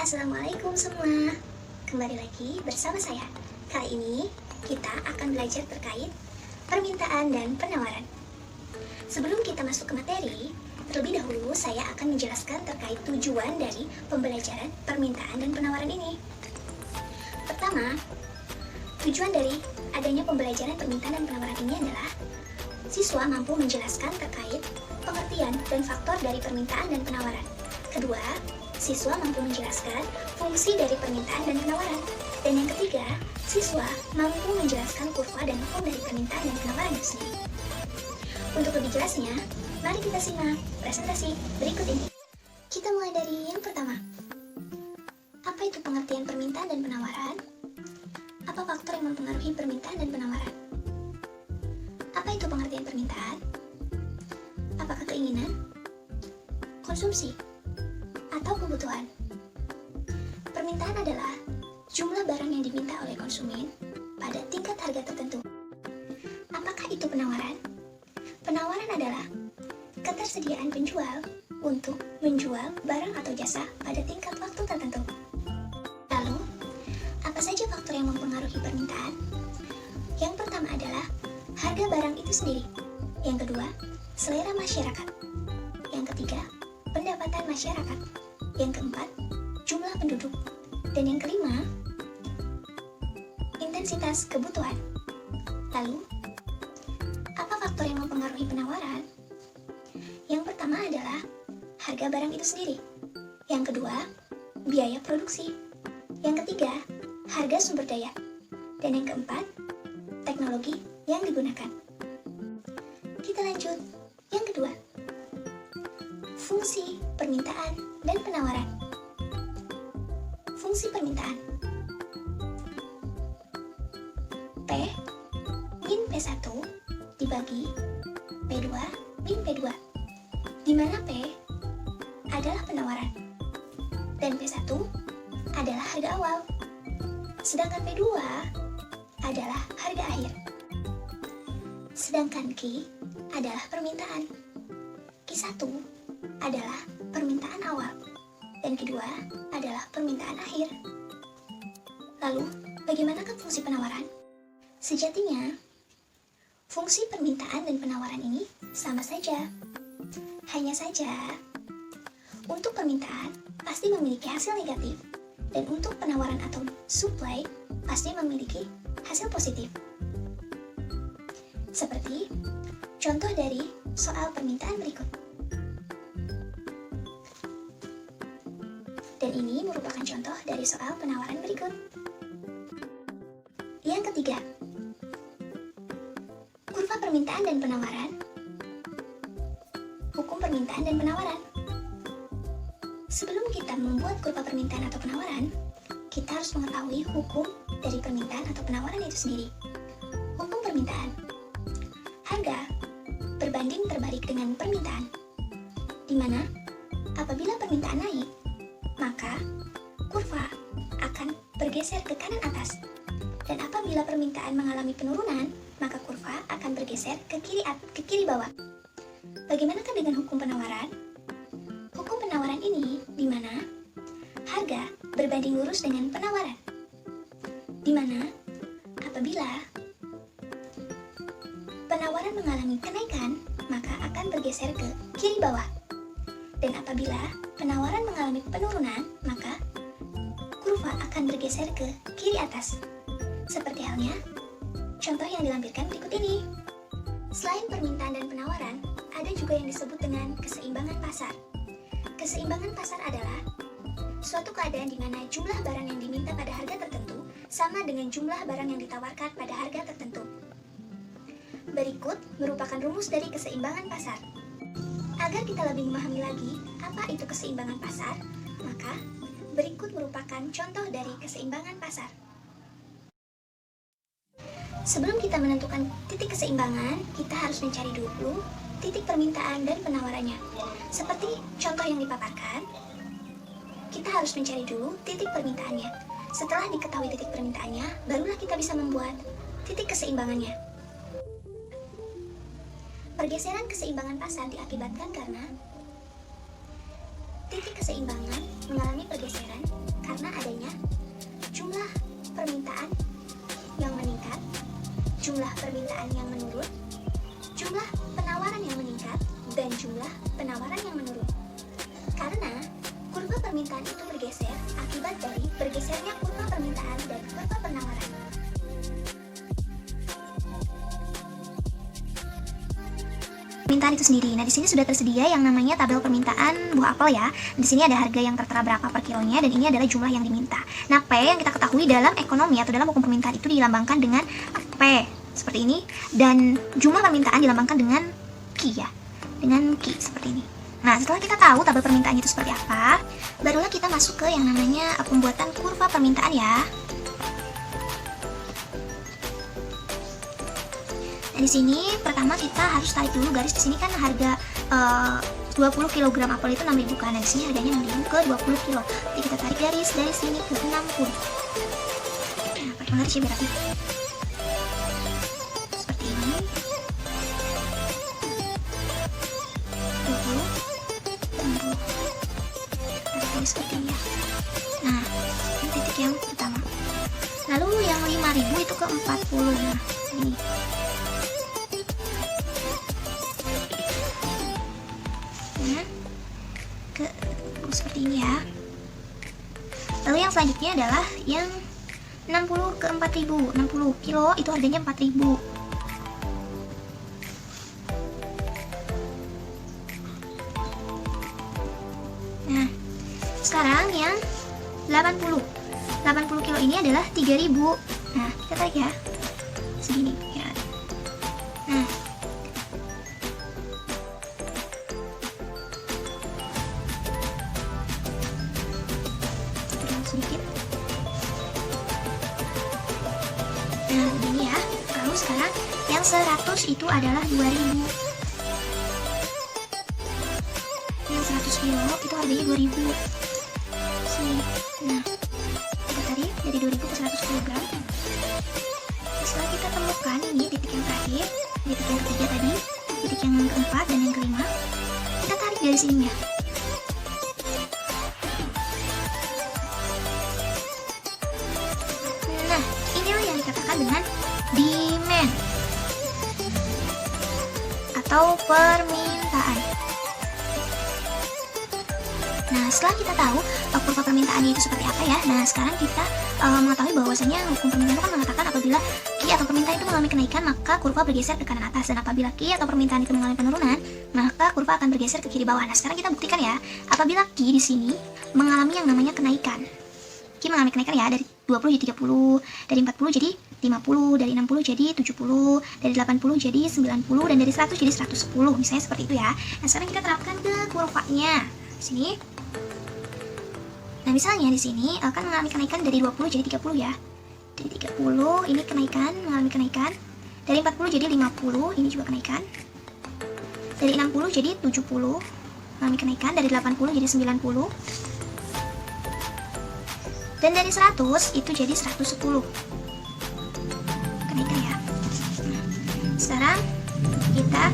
Assalamualaikum semua. Kembali lagi bersama saya. Kali ini kita akan belajar terkait permintaan dan penawaran. Sebelum kita masuk ke materi, terlebih dahulu saya akan menjelaskan terkait tujuan dari pembelajaran permintaan dan penawaran ini. Pertama, tujuan dari adanya pembelajaran permintaan dan penawaran ini adalah siswa mampu menjelaskan terkait pengertian dan faktor dari permintaan dan penawaran. Kedua, siswa mampu menjelaskan fungsi dari permintaan dan penawaran. Dan yang ketiga, siswa mampu menjelaskan kurva dan hukum dari permintaan dan penawaran itu sendiri. Untuk lebih jelasnya, mari kita simak presentasi berikut ini. Kita mulai dari yang pertama. Apa itu pengertian permintaan dan penawaran? Apa faktor yang mempengaruhi permintaan dan penawaran? Apa itu pengertian permintaan? Apakah keinginan, konsumsi, atau kebutuhan? Permintaan adalah jumlah barang yang diminta oleh konsumen pada tingkat harga tertentu. Apakah itu penawaran? Penawaran adalah ketersediaan penjual untuk menjual barang atau jasa pada tingkat waktu tertentu. Lalu, apa saja faktor yang mempengaruhi permintaan? Yang pertama adalah harga barang itu sendiri. Yang kedua, selera masyarakat. Yang ketiga, pendapatan masyarakat. Yang keempat, jumlah penduduk. Dan yang kelima, intensitas kebutuhan. Lalu, apa faktor yang mempengaruhi penawaran? Yang pertama adalah harga barang itu sendiri. Yang kedua, biaya produksi. Yang ketiga, harga sumber daya. Dan yang keempat, teknologi yang digunakan. Kita lanjut. Yang kedua, fungsi permintaan dan penawaran. Fungsi permintaan. P min P1 dibagi P2 min P2, di mana P adalah penawaran dan P1 adalah harga awal, sedangkan P2 adalah harga akhir. Sedangkan Q adalah permintaan. Q1 adalah permintaan awal dan Q2 adalah permintaan akhir. Lalu, bagaimanakah fungsi penawaran? Sejatinya, fungsi permintaan dan penawaran ini sama saja. Hanya saja, untuk permintaan pasti memiliki hasil negatif dan untuk penawaran atau supply pasti memiliki hasil positif. Seperti contoh dari soal permintaan berikut. Dan ini merupakan contoh dari soal penawaran berikut. Yang ketiga, kurva permintaan dan penawaran. Hukum permintaan dan penawaran. Sebelum kita membuat kurva permintaan atau penawaran, kita harus mengetahui hukum dari permintaan atau penawaran itu sendiri. Hukum permintaan. Harga berbanding terbalik dengan permintaan, di mana apabila permintaan naik, maka kurva akan bergeser ke kanan atas, dan apabila permintaan mengalami penurunan, maka kurva akan bergeser ke kiri bawah. Bagaimanakah dengan hukum penawaran? Hukum penawaran ini di mana harga berbanding lurus dengan penawaran, di mana apabila penawaran mengalami kenaikan, maka akan bergeser ke kiri bawah. Dan apabila penawaran mengalami penurunan, maka kurva akan bergeser ke kiri atas. Seperti halnya contoh yang dilampirkan berikut ini. Selain permintaan dan penawaran, ada juga yang disebut dengan keseimbangan pasar. Keseimbangan pasar adalah suatu keadaan di mana jumlah barang yang diminta pada harga tertentu sama dengan jumlah barang yang ditawarkan pada harga tertentu. Berikut merupakan rumus dari keseimbangan pasar. Agar kita lebih memahami lagi apa itu keseimbangan pasar, maka berikut merupakan contoh dari keseimbangan pasar. Sebelum kita menentukan titik keseimbangan, kita harus mencari dulu titik permintaan dan penawarannya. Seperti contoh yang dipaparkan, kita harus mencari dulu titik permintaannya. Setelah diketahui titik permintaannya, barulah kita bisa membuat titik keseimbangannya. Pergeseran keseimbangan pasar diakibatkan karena titik keseimbangan mengalami pergeseran permintaan itu bergeser akibat dari bergesernya kurva permintaan dan kurva penawaran. Permintaan itu sendiri. Nah, di sini sudah tersedia yang namanya tabel permintaan buah apel ya. Di sini ada harga yang tertera berapa per kilonya dan ini adalah jumlah yang diminta. Nah, P yang kita ketahui dalam ekonomi atau dalam hukum permintaan itu dilambangkan dengan P seperti ini dan jumlah permintaan dilambangkan dengan Q ya. Dengan Q seperti ini. Nah, setelah kita tahu tabel permintaan itu seperti apa, barulah kita masuk ke yang namanya pembuatan kurva permintaan ya. Nah, di sini pertama kita harus tarik dulu garis. Di sini kan harga 20 kg apel itu 6.000 kan. Nah, di sini harganya 6.000 ke 20 kg. Jadi kita tarik garis dari sini ke 60. Nah, pakai garis ya biar rapi. Seperti ini. 20, 60. Tarik garis seperti ini ya. Nah, ini titik yang pertama. Lalu yang 5.000 itu ke 40. Nah, ini. Seperti ini ya. Lalu yang selanjutnya adalah yang 60 ke 4.000. 60 kilo itu harganya 4.000. Nah, sekarang yang 80 kilo ini adalah 3.000. Nah, kita tarik ya segini ya. Nah, sedikit. Nah, begini ya. Lalu sekarang yang 100 itu adalah 2.000. Yang 100 kilo itu harganya 2.000. Sini. Nah, kita tarik dari 2.000 ke 100 kg. Setelah kita temukan ini titik yang terakhir, titik yang ketiga tadi, titik yang keempat dan yang kelima, kita tarik dari sininya. Dengan demand atau permintaan. Nah, setelah kita tahu kurva permintaannya itu seperti apa ya. Nah, sekarang kita mengetahui bahwasanya hukum permintaan itu kan mengatakan apabila Q atau permintaan itu mengalami kenaikan, maka kurva bergeser ke kanan atas, dan apabila Q atau permintaan itu mengalami penurunan, maka kurva akan bergeser ke kiri bawah. Nah, sekarang kita buktikan ya. Apabila Q di sini mengalami yang namanya kenaikan. Q mengalami kenaikan ya, dari 20 jadi 30, dari 40 jadi 50, dari 60 jadi 70, dari 80 jadi 90, dan dari 100 jadi 110, misalnya seperti itu ya. Nah, sekarang kita terapkan ke kurvanya. Di sini. Nah, misalnya di sini akan mengalami kenaikan dari 20 jadi 30 ya. Dari 30 ini kenaikan, mengalami kenaikan. Dari 40 jadi 50, ini juga kenaikan. Dari 60 jadi 70, mengalami kenaikan. Dari 80 jadi 90. Dan dari 100 itu jadi 110. Kenaikan ya. Nah, sekarang kita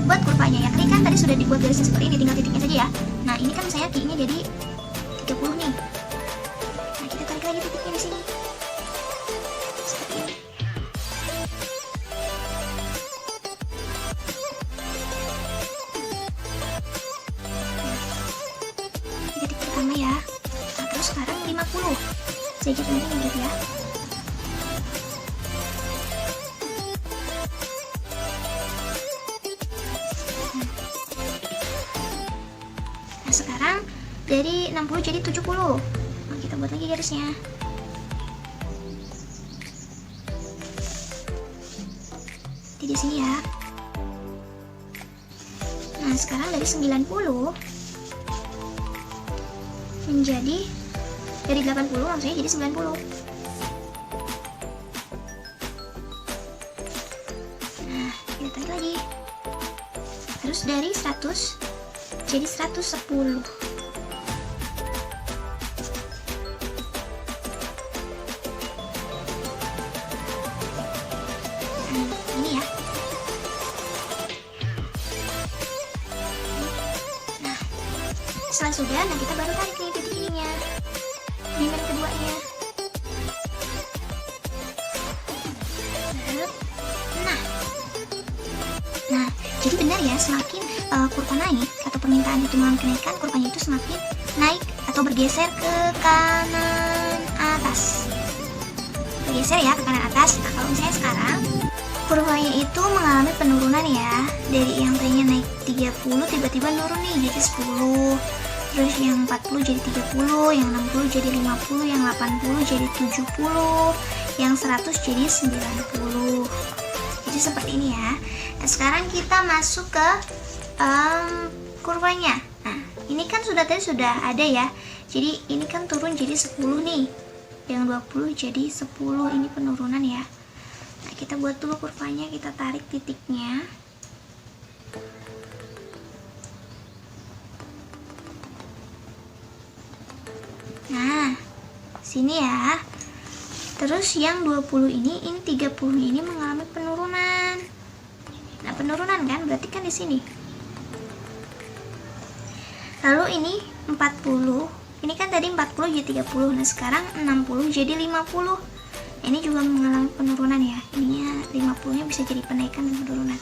buat kurvanya ya. Ini kan tadi sudah dibuat garisnya seperti ini, tinggal titiknya saja ya. Nah, ini kan saya Q-nya jadi 30 nih. Nah, kita tarik lagi titiknya di sini. Seperti ini. Nah, titik pertama ya. Nah, terus sekarang 50. Saya jatuh nanti nih berarti ya. Nah, sekarang dari 60 jadi 70. Nah, kita buat lagi garisnya. Di sini ya. Nah, sekarang dari 90 menjadi dari 80 langsungnya jadi 90. Nah, kita tarik lagi. Terus dari 100 jadi 110. Ini ya. Nah, setelah sudah, nah kita baru tarik nih titik ininya, demand keduanya. Nah, jadi benar ya, semakin kurva naik atau permintaan itu mengalami kenaikan, kurvanya itu semakin naik atau bergeser ke kanan atas. Bergeser ya ke kanan atas. Nah, kalau misalnya sekarang kurvanya itu mengalami penurunan ya. Dari yang tadinya naik 30 tiba-tiba nurun nih jadi 10. Terus yang 40 jadi 30, yang 60 jadi 50, yang 80 jadi 70, yang 100 jadi 90. Jadi seperti ini ya. Nah, sekarang kita masuk ke kurvanya. Nah, ini kan tadi sudah ada ya. Jadi ini kan turun jadi 10 nih. Yang 20 jadi 10. Ini penurunan ya. Nah, kita buat dulu kurvanya, kita tarik titiknya. Nah, sini ya. Terus yang 20 ini 30 ini mengalami penurunan. Nah, penurunan kan berarti kan di sini. Lalu ini 40. Ini kan tadi 40 jadi 30. Nah, sekarang 60 jadi 50. Ini juga mengalami penurunan ya. Ininya 50-nya bisa jadi penaikan dan penurunan.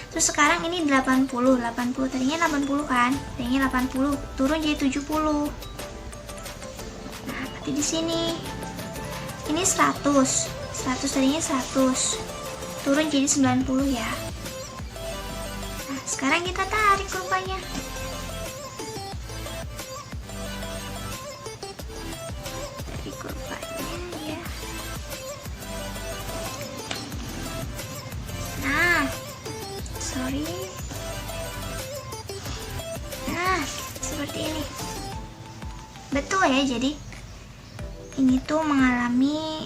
Terus sekarang ini 80. 80 tadinya 80 kan? Tadinya 80 turun jadi 70. Nah, berarti di sini ini 100 tadinya 100 turun jadi 90 ya. Nah, sekarang kita tarik kurvanya. Tarik kurvanya ya. Nah, seperti ini. Betul ya, jadi ini tuh mengalami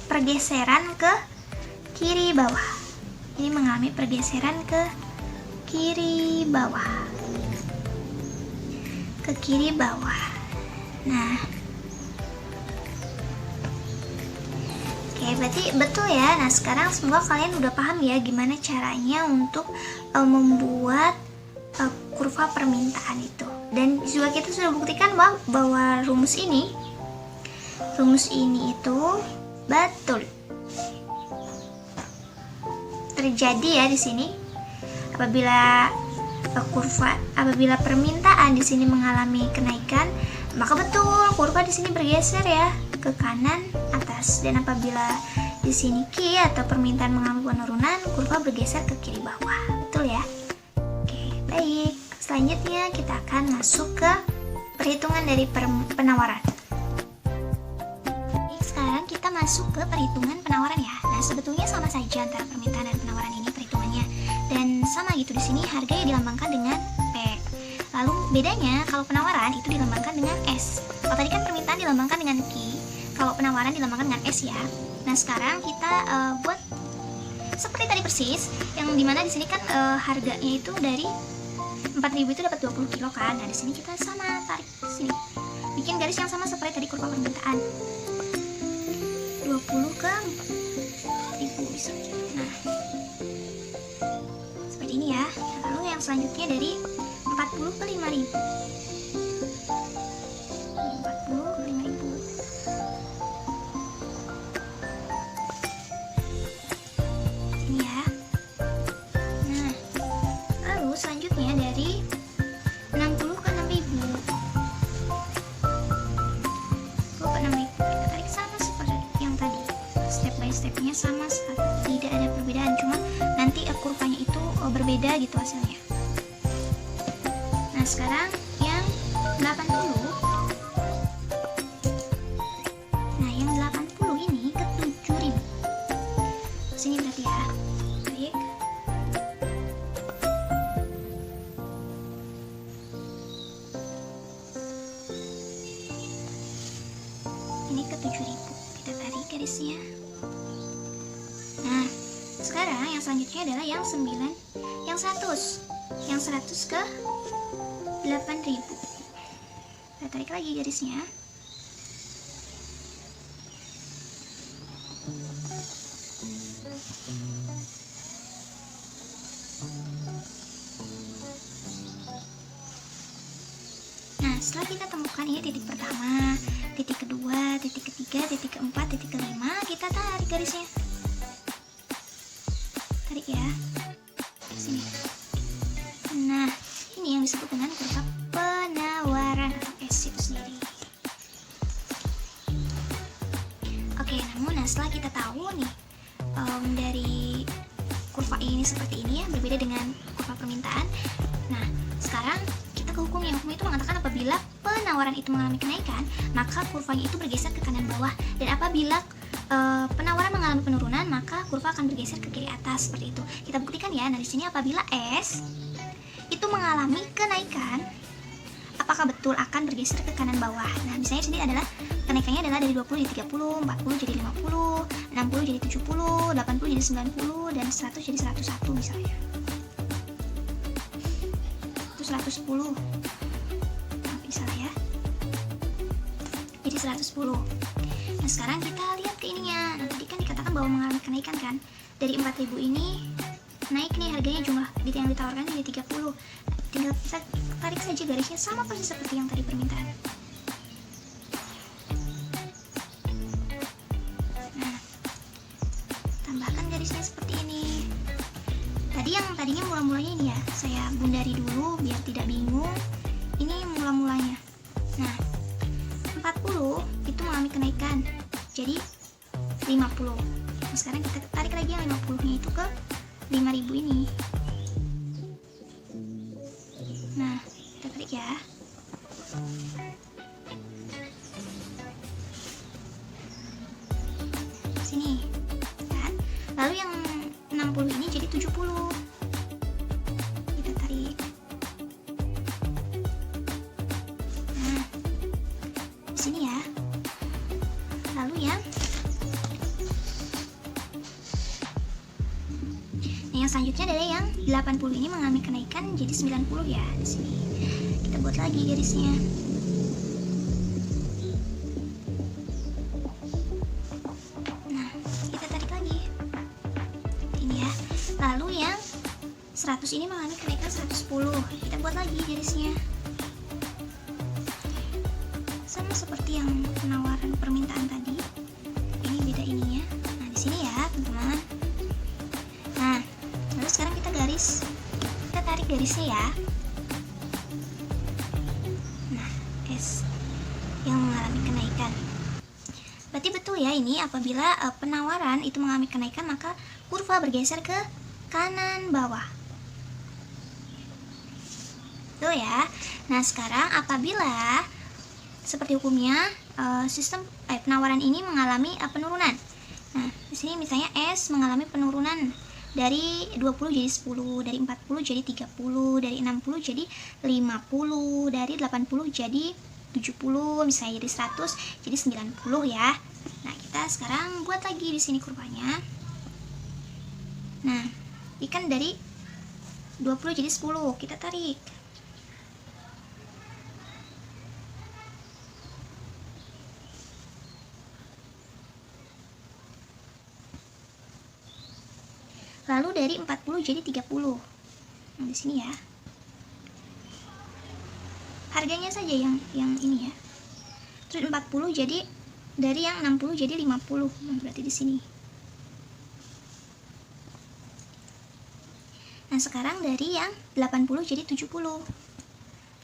pergeseran ke kiri bawah. Ini mengalami pergeseran ke kiri bawah. Ke kiri bawah. Nah, oke, berarti betul ya. Nah, sekarang semoga kalian udah paham ya gimana caranya untuk membuat kurva permintaan itu. Dan juga kita sudah buktikan bahwa rumus ini itu betul terjadi ya di sini. Apabila permintaan di sini mengalami kenaikan, maka betul kurva di sini bergeser ya ke kanan atas. Dan apabila di sini Q atau permintaan mengalami penurunan, kurva bergeser ke kiri bawah. Betul ya? Oke, baik. Selanjutnya kita akan masuk ke perhitungan dari penawaran. Sekarang kita masuk ke perhitungan penawaran ya. Nah, sebetulnya sama saja antara permintaan dan penawaran ini perhitungannya. Dan sama gitu, di sini harganya dilambangkan dengan P. Lalu bedanya kalau penawaran itu dilambangkan dengan S. Kalau tadi kan permintaan dilambangkan dengan Q, kalau penawaran dilambangkan dengan S ya. Nah, sekarang kita buat seperti tadi persis, yang dimana di sini kan harganya itu dari 4.000 itu dapat 20 kilo kan. Nah, di sini kita sama tarik ke sini. Bikin garis yang sama seperti tadi kurva permintaan. 20 ke 4.000 bisa. Nah, seperti ini ya. Lalu yang selanjutnya dari 40 ke 5.000. 40 ke 5.000. Ini ya. Nah, lalu selanjutnya dari 60 ke 6.000. Kita tarik sama seperti yang tadi. Step by stepnya sama, tidak ada perbedaan, cuma nanti kurvanya itu berbeda gitu hasilnya. Nah, sekarang yang 80. Nah, yang 80 ini ke 7.000. Sini berarti ya. Baik. Ini ke 7.000. Kita tarik garisnya. Nah, sekarang yang selanjutnya adalah yang 9, yang 100. Yang 100 ke 8.000. Kita tarik lagi garisnya. Nah, setelah kita temukan ini titik pertama, titik kedua, titik ketiga, titik keempat, titik kelima, kita tarik garisnya. Tarik ya. Sini. Nah, ini yang disebut dengan kurva penawaran. setelah kita tahu nih dari kurva ini seperti ini ya, berbeda dengan kurva permintaan. Nah, sekarang kita ke hukumnya. Hukum itu mengatakan apabila penawaran itu mengalami kenaikan, maka kurvanya itu bergeser ke kanan bawah. Dan apabila penawaran mengalami penurunan, maka kurva akan bergeser ke kiri atas, seperti itu. Kita buktikan ya. Nah, di sini apabila S itu mengalami kenaikan, apakah betul akan bergeser ke kanan bawah? Nah, misalnya di sini adalah kenaikannya adalah dari 20 jadi 30, 40 jadi 50, 60 jadi 70, 80 jadi 90, dan 100 jadi 101 misalnya. Itu 110. Tapi salah ya. Jadi 110. Nah, sekarang kita lihat ke ininya. Nah, tadi kan dikatakan bahwa mengalami kenaikan kan. Dari 4.000 ini naik nih harganya, jumlah bit yang ditawarkan jadi 30. Tinggal kita tarik saja garisnya sama persis seperti yang tadi permintaan. Nah, tambahkan garisnya seperti ini. Tadi yang tadinya mula-mulanya ini ya, saya bundari dulu biar tidak bingung. Ini mula-mulanya. Nah, 40 itu mengalami kenaikan jadi 50. Nah, sekarang kita tarik lagi yang 50-nya itu ke 5.000 ini. Nah, kita tarik ya. Sini kan. Lalu yang 60 ini jadi 70. Kita tarik. Nah, di sini ya. Lalu yang selanjutnya adalah yang 80 ini mengalami kenaikan jadi 90 ya. Di sini kita buat lagi garisnya. Nah, kita tarik lagi ini ya. Lalu yang 100 ini mengalami kenaikan 110. Kita buat lagi garisnya. Sama seperti yang penawaran permintaan tadi. Ini beda ininya. Nah, di sini ya, teman-teman. Nah, lalu sekarang kita tarik garisnya ya. Nah, S yang mengalami kenaikan. Berarti betul ya ini, apabila penawaran itu mengalami kenaikan, maka kurva bergeser ke kanan bawah. Betul ya. Nah, sekarang apabila seperti hukumnya sistem penawaran ini mengalami penurunan. Nah, di sini misalnya S mengalami penurunan dari 20 jadi 10, dari 40 jadi 30, dari 60 jadi 50, dari 80 jadi 70, misalnya jadi 100 jadi 90 ya. Nah, kita sekarang buat lagi di sini kurvanya. Nah, ini kan dari 20 jadi 10, kita tarik. Lalu dari 40 jadi 30. Nah, di sini ya. Harganya saja yang ini ya. Terus 40 jadi dari yang 60 jadi 50. Nah, berarti di sini. Nah, sekarang dari yang 80 jadi 70.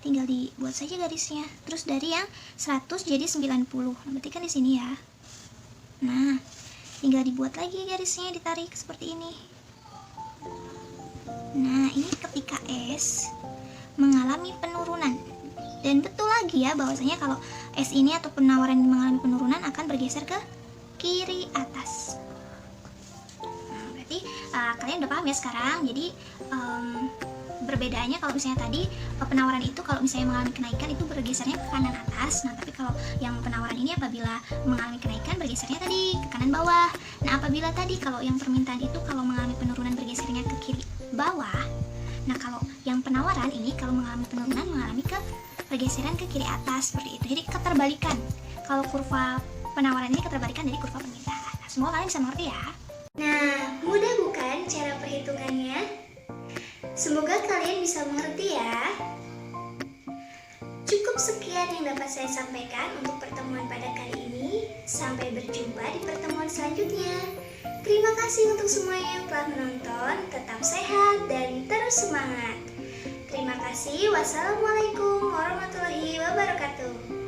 Tinggal dibuat saja garisnya. Terus dari yang 100 jadi 90. Nah, berarti kan di sini ya. Nah, tinggal dibuat lagi garisnya, ditarik seperti ini. Nah, ini ketika S mengalami penurunan. Dan betul lagi ya bahwasanya kalau S ini atau penawaran yang mengalami penurunan akan bergeser ke kiri atas. Nah, berarti kalian udah paham ya sekarang. Jadi perbedaannya kalau misalnya tadi penawaran itu kalau misalnya mengalami kenaikan itu bergesernya ke kanan atas. Nah, tapi kalau yang penawaran ini apabila mengalami kenaikan bergesernya tadi ke kanan bawah. Nah, apabila tadi kalau yang permintaan itu kalau mengalami penurunan bergesernya ke kiri bawah. Nah, kalau yang penawaran ini kalau mengalami penurunan mengalami pergeseran ke kiri atas, seperti itu. Jadi keterbalikan. Kalau kurva penawaran ini keterbalikan dari kurva permintaan. Nah, semoga kalian bisa mengerti ya. Nah, mudah bukan cara perhitungannya? Semoga kalian bisa mengerti ya. Cukup sekian yang dapat saya sampaikan untuk pertemuan pada kali ini. Sampai berjumpa di pertemuan selanjutnya. Terima kasih untuk semuanya yang telah menonton. Tetap sehat dan terus semangat. Terima kasih. Wassalamualaikum warahmatullahi wabarakatuh.